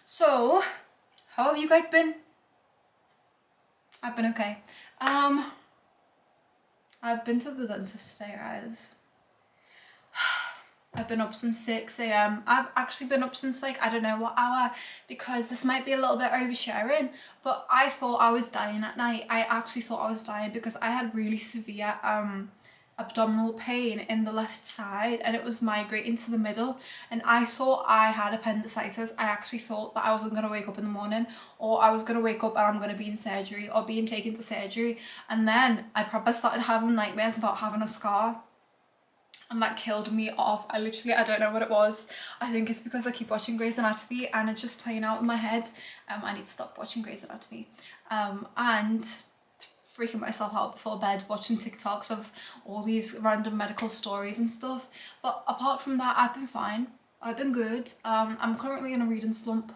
So, how have you guys been? I've been okay. I've been to the dentist today, guys. I've been up since 6 a.m. I've actually been up since like, I don't know what hour, because this might be a little bit oversharing, but I thought I was dying at night. I actually thought I was dying because I had really severe abdominal pain in the left side, and it was migrating to the middle, and I thought I had appendicitis. I actually thought that I wasn't going to wake up in the morning, or I was going to wake up and I'm going to be in surgery or being taken to surgery. And then I probably started having nightmares about having a scar, and that killed me off. I don't know what it was. I think it's because I keep watching Grey's Anatomy and it's just playing out in my head. I need to stop watching Grey's Anatomy. And freaking myself out before bed watching TikToks of all these random medical stories and stuff. But apart from that, I've been fine. I've been good. I'm currently in a reading slump,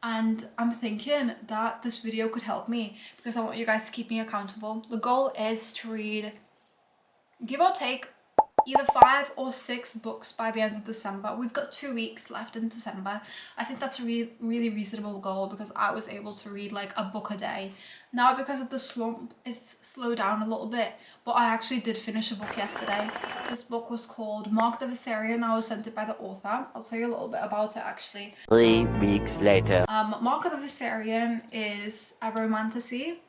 and I'm thinking that this video could help me because I want you guys to keep me accountable. The goal is to read, give or take, either 5 or 6 books by the end of December. We've got 2 weeks left in December. I think that's a really reasonable goal because I was able to read like a book a day. Now, because of the slump, it's slowed down a little bit, but I actually did finish a book yesterday. This book was called Mark the Viserion. I was sent it by the author. I'll tell you a little bit about it actually. 3 weeks later. Mark the Viserion is a romantasy.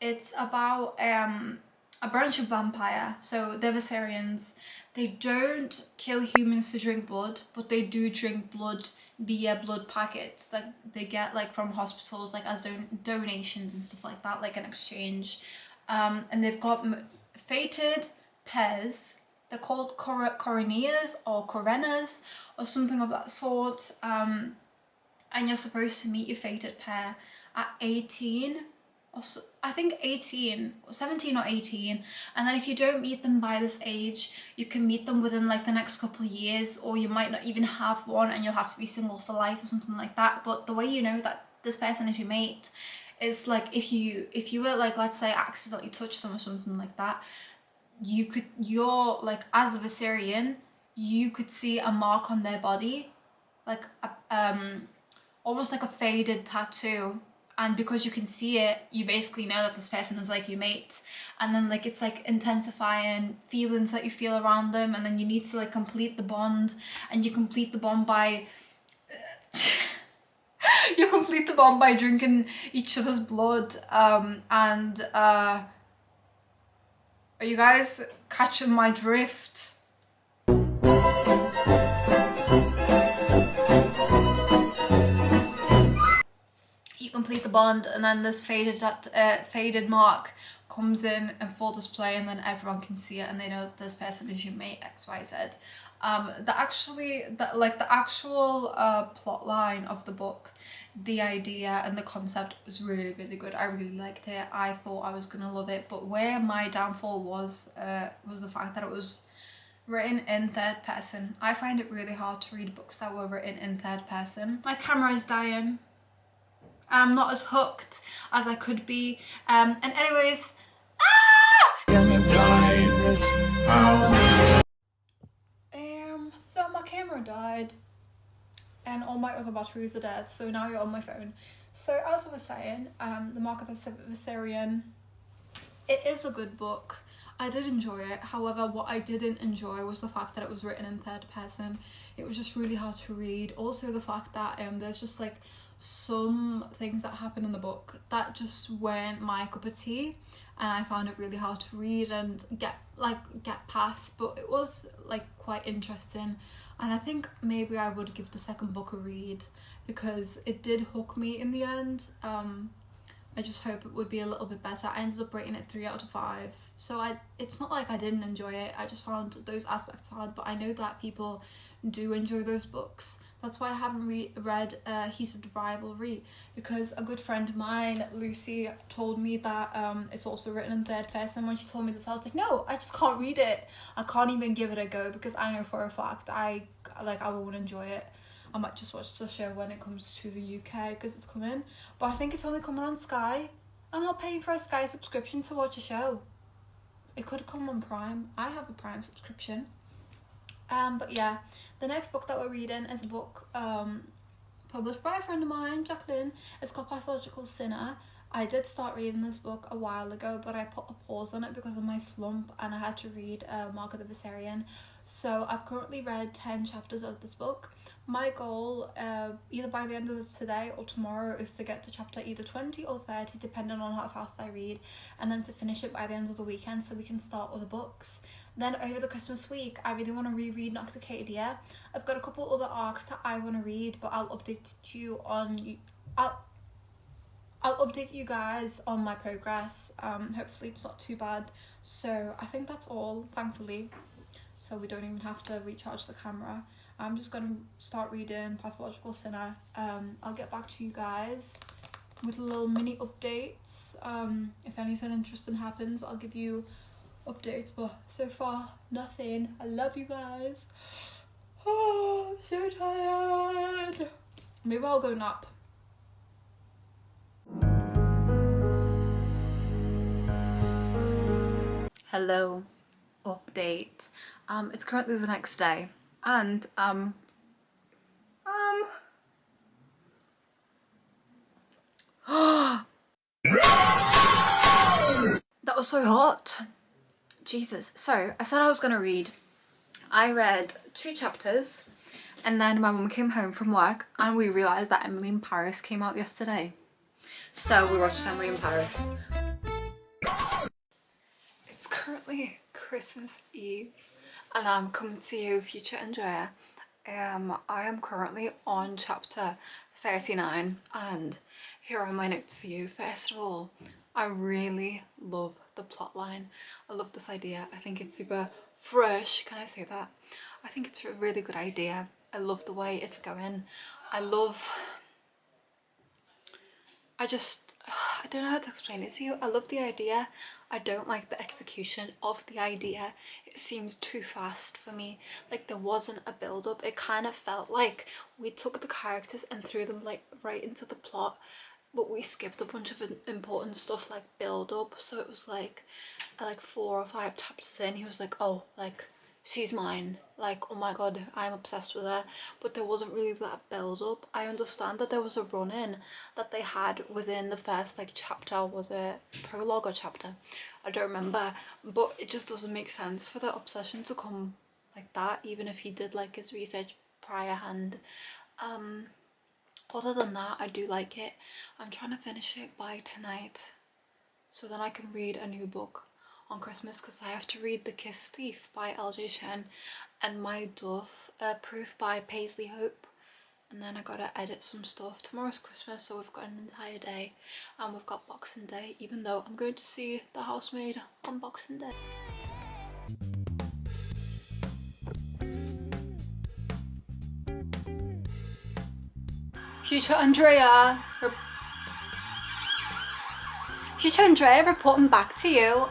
It's about a branch of vampire. So they're Viserions. They don't kill humans to drink blood, but they do drink blood via blood packets that they get like from hospitals, like as donations and stuff like that, like an exchange. And they've got fated pairs. They're called coroneas or corenas or something of that sort. And you're supposed to meet your fated pair at 18. Or so, I think 18, 17 or 18, and then if you don't meet them by this age, you can meet them within like the next couple of years, or you might not even have one and you'll have to be single for life or something like that. But the way you know that this person is your mate is like if you were like, let's say, accidentally touched them or something like that, you're like, as the Viserion, you could see a mark on their body, like almost like a faded tattoo. And because you can see it, you basically know that this person is like your mate. And then like it's like intensifying feelings that you feel around them, and then you need to like complete the bond, and you complete the bond by drinking each other's blood. Are you guys catching my drift? Complete the bond, and then this faded mark comes in full display, and then everyone can see it and they know that this person is your mate, XYZ. The actual plot line of the book, the idea and the concept was really good. I really liked it. I thought I was gonna love it, but where my downfall was the fact that it was written in third person. I find it really hard to read books that were written in third person. My camera is dying. I'm not as hooked as I could be. And anyways, so my camera died and all my other batteries are dead, so now you're on my phone. So as I was saying, The Mark of the Viserion, it is a good book. I did enjoy it. However, what I didn't enjoy was the fact that it was written in third person. It was just really hard to read. Also the fact that there's just like some things that happen in the book that just weren't my cup of tea, and I found it really hard to read and get past, but it was like quite interesting, and I think maybe I would give the second book a read because it did hook me in the end. I just hope it would be a little bit better. I ended up rating it 3 out of 5, so it's not like I didn't enjoy it, I just found those aspects hard, but I know that people do enjoy those books. That's why I haven't read Heated Rivalry, because a good friend of mine, Lucy, told me that it's also written in third person. When she told me this, I was like, no, I just can't read it. I can't even give it a go because I know for a fact I won't enjoy it. I might just watch the show when it comes to the UK because it's coming, but I think it's only coming on Sky. I'm not paying for a Sky subscription to watch a show. It could come on Prime. I have a Prime subscription. But yeah, the next book that we're reading is a book published by a friend of mine, Jacqueline. It's called Pathological Sinner. I did start reading this book a while ago, but I put a pause on it because of my slump and I had to read Mark of the Viserion. So I've currently read 10 chapters of this book. My goal, either by the end of this today or tomorrow, is to get to chapter either 20 or 30, depending on how fast I read, and then to finish it by the end of the weekend so we can start other books. Then over the Christmas week, I really want to reread Intoxicated Year. I've got a couple other arcs that I want to read, but I'll update you on... I'll update you guys on my progress. Hopefully it's not too bad. So I think that's all, thankfully. So we don't even have to recharge the camera. I'm just going to start reading Pathological Sinner. I'll get back to you guys with little mini updates. If anything interesting happens, I'll give you updates. But so far, nothing. I love you guys. Oh, I'm so tired. Maybe I'll go nap. Hello, update. It's currently the next day, and that was so hot. Jesus. So I said I was gonna read. I read 2 chapters, and then my mum came home from work, and we realised that Emily in Paris came out yesterday. So we watched Emily in Paris. It's currently Christmas Eve and I'm coming to you, future Andrea. I am currently on chapter 39 and here are my notes for you. First of all, I really love the plot line. I love this idea. I think it's super fresh. Can I say that? I think it's a really good idea. I love the way it's going. I don't know how to explain it to you. I love the idea. I don't like the execution of the idea. It seems too fast for me. Like there wasn't a build up. It kind of felt like we took the characters and threw them like right into the plot, but we skipped a bunch of important stuff like build up. So it was like 4 or 5 chapters in, he was like, oh, like she's mine, like oh my god, I'm obsessed with her. But there wasn't really that build up. I understand that there was a run-in that they had within the first like chapter. Was it prologue or chapter? I don't remember, but it just doesn't make sense for the obsession to come like that, even if he did like his research prior hand. Other than that, I do like it. I'm trying to finish it by tonight so then I can read a new book on Christmas, because I have to read The Kiss Thief by L.J. Shen and My Dove Proof by Paisley Hope, and then I gotta edit some stuff. Tomorrow's Christmas, so we've got an entire day, and we've got Boxing Day, even though I'm going to see The Housemaid on Boxing Day. Future Andrea reporting back to you.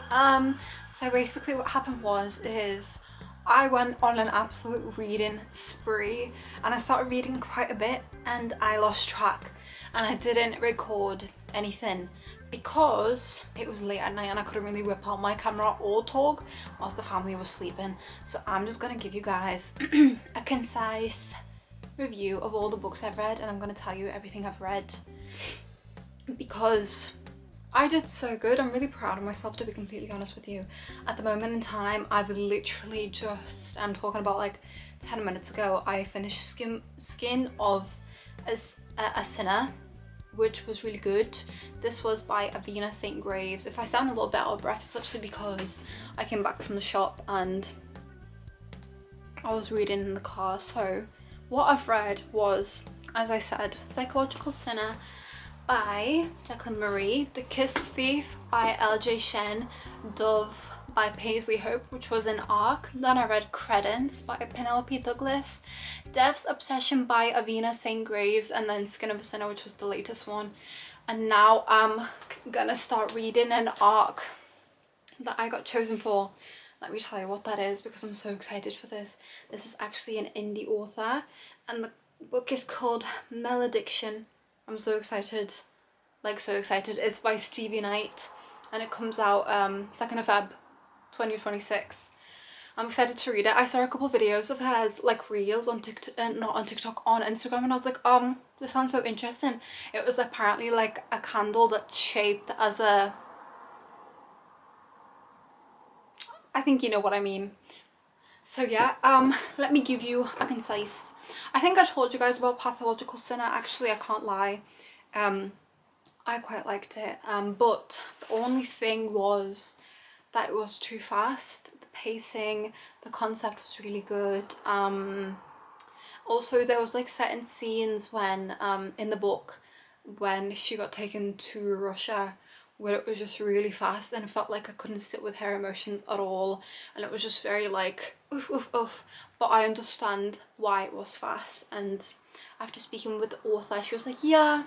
So basically what happened is I went on an absolute reading spree and I started reading quite a bit and I lost track and I didn't record anything because it was late at night and I couldn't really whip out my camera or talk whilst the family was sleeping. So I'm just gonna give you guys a concise review of all the books I've read, and I'm gonna tell you everything I've read because I did so good. I'm really proud of myself, to be completely honest with you. At the moment in time, I've literally just, I'm talking about like 10 minutes ago, I finished Skin of a Sinner, which was really good. This was by Avina St. Graves. If I sound a little bit out of breath, it's actually because I came back from the shop and I was reading in the car. So what I've read was, as I said, Psychological Sinner by Jacqueline Marie, The Kiss Thief by L.J. Shen, Dove by Paisley Hope, which was an arc. Then I read Credence by Penelope Douglas, Dev's Obsession by Avina St. Graves, and then Skin of a Sinner, which was the latest one. And now I'm gonna start reading an arc that I got chosen for. Let me tell you what that is because I'm so excited for this. This is actually an indie author and the book is called Malediction. I'm so excited, like so excited. It's by Stevie Knight and it comes out 2nd of Feb 2026. I'm excited to read it. I saw a couple videos of hers, like reels on TikTok, not on TikTok, on Instagram, and I was like, this sounds so interesting. It was apparently like a candle that's shaped as a, I think you know what I mean. So yeah, let me give you a concise, I think I told you guys about Pathological Sinner. Actually, I can't lie, I quite liked it, but the only thing was that it was too fast. The pacing, the concept was really good. Also there was like certain scenes when in the book when she got taken to Russia where it was just really fast and it felt like I couldn't sit with her emotions at all, and it was just very like oof oof oof. But I understand why it was fast, and after speaking with the author, she was like, yeah,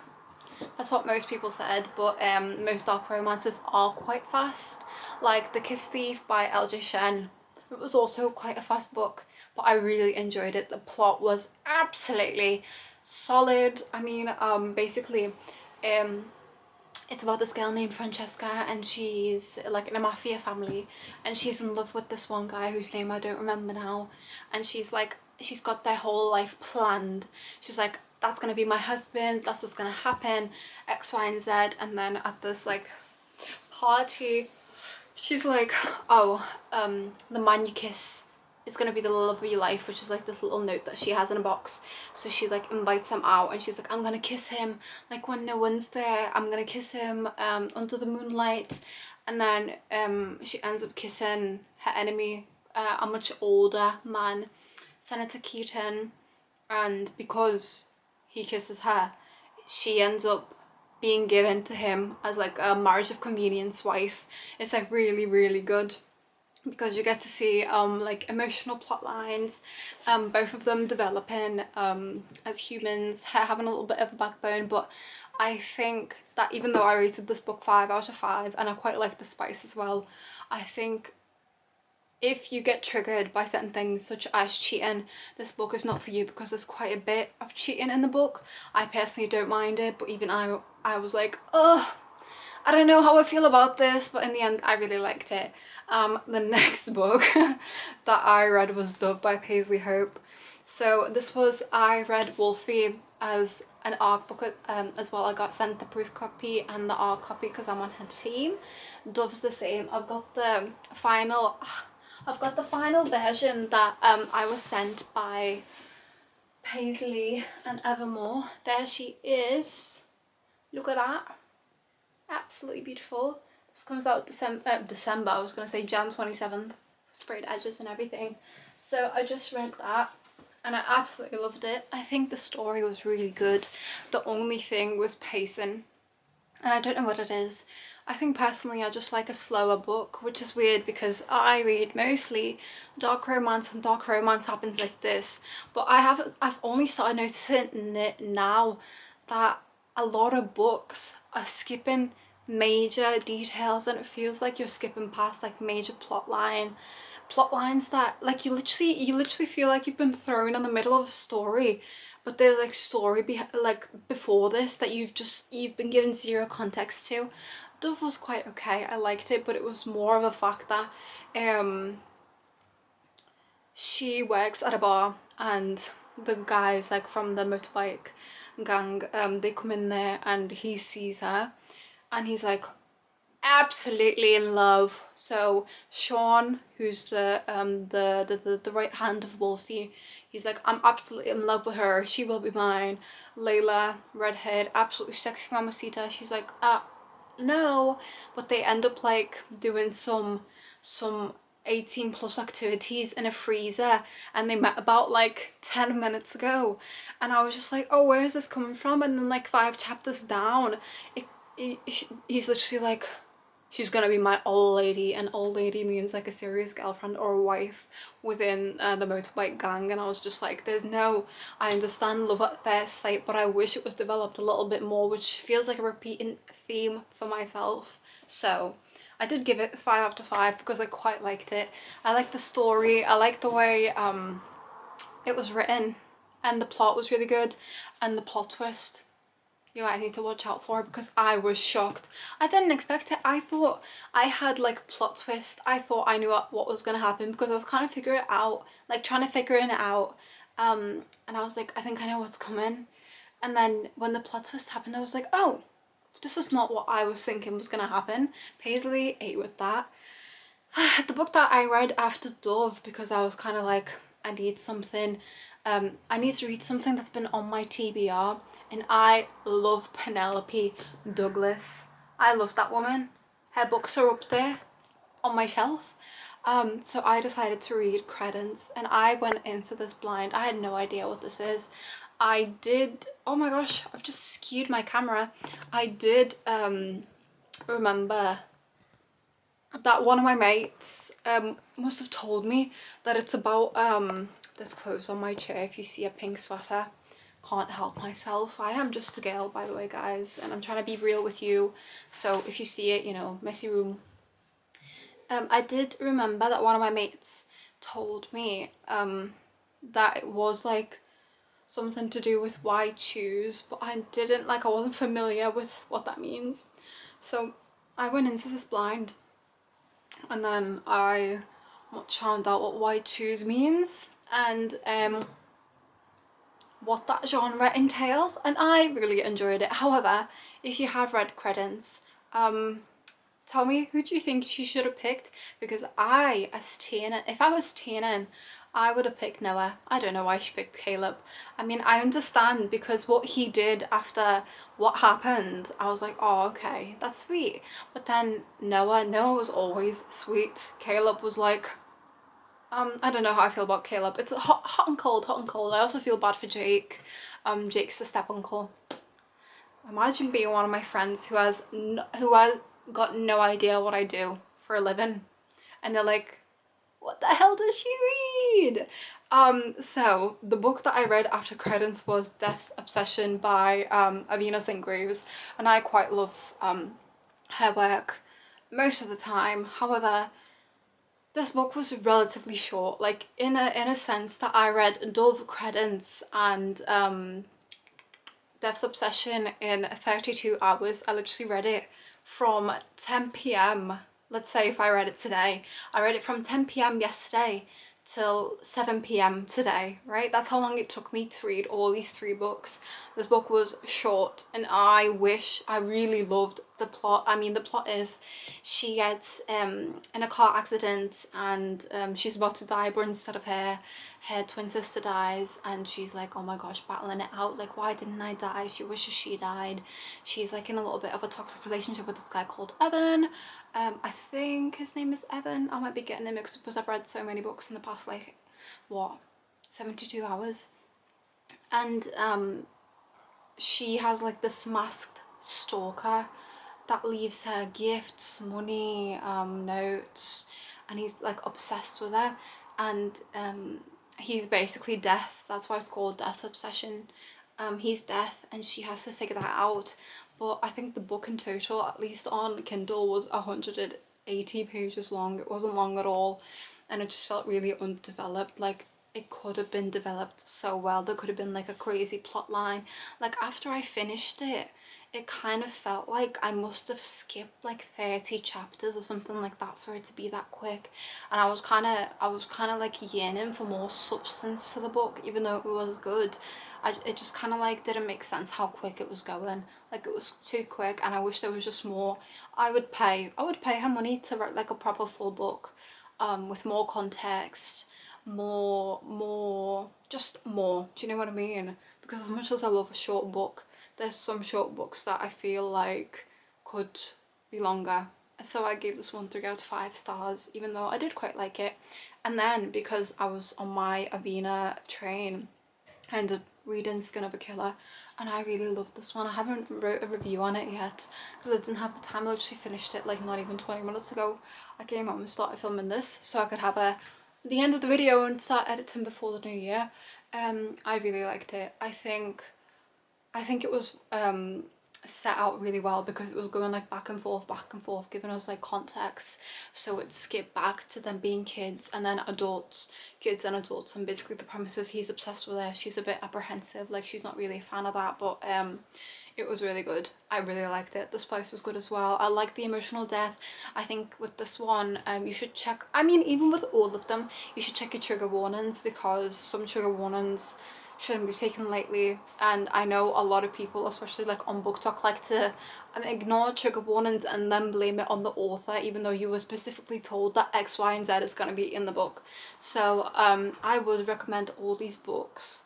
that's what most people said, but most dark romances are quite fast. Like The Kiss Thief by L.J. Shen, it was also quite a fast book, but I really enjoyed it. The plot was absolutely solid. I mean, basically, it's about this girl named Francesca, and she's like in a mafia family, and she's in love with this one guy whose name I don't remember now, and she's like, she's got their whole life planned. She's like, that's gonna be my husband, that's what's gonna happen, X, Y, and Z. And then at this like party, she's like, oh, the man you kiss is gonna be the love of your life, which is like this little note that she has in a box. So she like invites him out, and she's like, I'm gonna kiss him like when no one's there, I'm gonna kiss him under the moonlight. And then she ends up kissing her enemy, a much older man, Senator Keaton, and because he kisses her, she ends up being given to him as like a marriage of convenience wife. It's like really, really good because you get to see like emotional plot lines, both of them developing as humans, having a little bit of a backbone. But I think that even though I rated this book 5 out of 5 and I quite like the spice as well, I think if you get triggered by certain things such as cheating, this book is not for you, because there's quite a bit of cheating in the book. I personally don't mind it, but even I was like, oh, I don't know how I feel about this, but in the end I really liked it. The next book that I read was Dove by Paisley Hope. So this was, I read Wolfie as an ARC book as well. I got sent the proof copy and the ARC copy because I'm on her team. Dove's the same. I've got the final version that I was sent by Paisley and Evermore. There she is. Look at that. Absolutely beautiful. This comes out December, I was going to say Jan 27th. Sprayed edges and everything. So I just read that and I absolutely loved it. I think the story was really good. The only thing was pacing, and I don't know what it is. I think personally I just like a slower book, which is weird because I read mostly dark romance, and dark romance happens like this. But I've only started noticing it now that a lot of books are skipping major details, and it feels like you're skipping past like major plot lines that like you literally feel like you've been thrown in the middle of a story, but there's like story like before this that you've been given zero context to. Dove was quite okay, I liked it, but it was more of a fact that she works at a bar and the guys like from the motorbike gang, they come in there and he sees her and he's like absolutely in love. So Sean, who's the right hand of Wolfie, he's like, I'm absolutely in love with her, she will be mine. Layla, redhead, absolutely sexy mamacita, she's like, no. But they end up like doing some 18 plus activities in a freezer, and they met about like 10 minutes ago, and I was just like, oh, where is this coming from? And then like 5 chapters down, he's literally like, she's gonna be my old lady, and old lady means like a serious girlfriend or a wife within the motorbike gang. And I was just like, there's no, I understand love at first sight, but I wish it was developed a little bit more, which feels like a repeating theme for myself. So I did give it 5 out of 5 because I quite liked it. I liked the story, I liked the way it was written, and the plot was really good, and the plot twist, you guys need to watch out for, because I was shocked. I didn't expect it. I thought I had like a plot twist. I thought I knew what was gonna happen because I was kind of figuring it out, like trying to figure it out, and I was like, I think I know what's coming. And then when the plot twist happened, I was like, oh, this is not what I was thinking was gonna happen. Paisley ate with that. The book that I read after Dove, because I was kind of like, I need something, I need to read something that's been on my TBR, and I love Penelope Douglas. I love that woman. Her books are up there on my shelf. So I decided to read Credence, and I went into this blind. I had no idea what this is. I did, oh my gosh, I've just skewed my camera. I did remember that one of my mates must have told me that it's about there's clothes on my chair if you see a pink sweater. Can't help myself. I am just a girl, by the way, guys, and I'm trying to be real with you. So if you see it, you know, messy room. I did remember that one of my mates told me that it was like something to do with why choose, but I didn't, like, I wasn't familiar with what that means. So I went into this blind, and then I found out what why choose means, and what that genre entails, and I really enjoyed it. However, if you have read Credence, tell me, who do you think she should have picked? Because I, as Tiernan, if I was Tiernan, I would have picked Noah. I don't know why she picked Caleb. I mean, I understand, because what he did after what happened, I was like, oh, okay, that's sweet. But then Noah was always sweet. Caleb was like, I don't know how I feel about Caleb. It's hot and cold, hot and cold. I also feel bad for Jake. Jake's the step uncle. Imagine being one of my friends who has got no idea what I do for a living, and they're like, what the hell does she read? So the book that I read after Credence was Death's Obsession by Avina St. Graves, and I quite love her work most of the time. However, this book was relatively short, like in a sense that I read Dove, Credence, and Death's Obsession in 32 hours. I literally read it from 10 p.m. Let's say if I read it today, I read it from 10 p.m. yesterday till 7 p.m. today, right? That's how long it took me to read all these 3 books. This book was short, and I really loved the plot. I mean, the plot is she gets in a car accident, and she's about to die, but instead of her twin sister dies, and she's like, oh my gosh, battling it out, like, why didn't I die? She wishes she died. She's like in a little bit of a toxic relationship with this guy called Evan. I think his name is Evan. I might be getting them mixed up because I've read so many books in the past, like, what, 72 hours? And she has like this masked stalker that leaves her gifts, money, notes, and he's like obsessed with her, and he's basically death. That's why it's called Death Obsession. He's death, and she has to figure that out. But I think the book in total, at least on Kindle, was 180 pages long. It wasn't long at all, and it just felt really undeveloped. Like, it could have been developed so well. There could have been like a crazy plot line. Like, after I finished it, it kind of felt like I must have skipped like 30 chapters or something like that for it to be that quick. And I was kind of like yearning for more substance to the book, even though it was good. It just kind of like didn't make sense how quick it was going. Like, it was too quick, and I wish there was just more. I would pay her money to write like a proper full book, with more context, more, just more. Do you know what I mean? Because as much as I love a short book, there's some short books that I feel like could be longer. So I gave this one 3 out of 5 stars, even though I did quite like it. And then, because I was on my Avina train, I ended up reading Skin of a Killer, and I really loved this one. I haven't wrote a review on it yet because I didn't have the time. I literally finished it like not even 20 minutes ago. I came home and started filming this so I could have the end of the video and start editing before the new year. I really liked it. I think it was set out really well because it was going like back and forth, giving us like context. So it skipped back to them being kids and then adults, kids and adults, and basically the premise is he's obsessed with her. She's a bit apprehensive, like she's not really a fan of that, but it was really good. I really liked it. The spice was good as well. I like the emotional depth. I think with this one, you should check, I mean, even with all of them, you should check your trigger warnings, because some trigger warnings shouldn't be taken lightly. And I know a lot of people, especially like on BookTok, like to ignore trigger warnings and then blame it on the author, even though you were specifically told that X, Y, and Z is going to be in the book. So I would recommend all these books.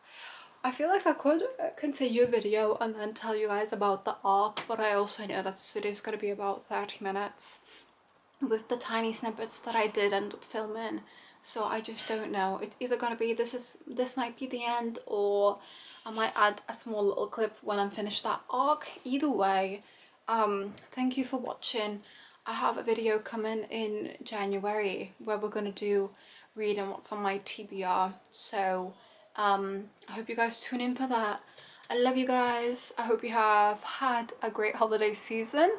I feel like I could continue a video and then tell you guys about the arc, but I also know that this video is going to be about 30 minutes with the tiny snippets that I did end up filming. So I just don't know. It's either going to be this might be the end, or I might add a small little clip when I'm finished that arc. Either way, thank you for watching. I have a video coming in January where we're going to do reading what's on my TBR. So I hope you guys tune in for that. I love you guys. I hope you have had a great holiday season,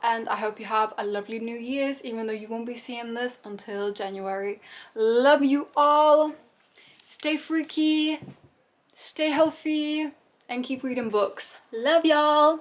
and I hope you have a lovely New Year's, even though you won't be seeing this until January. Love you all. Stay freaky, stay healthy, and keep reading books. Love y'all.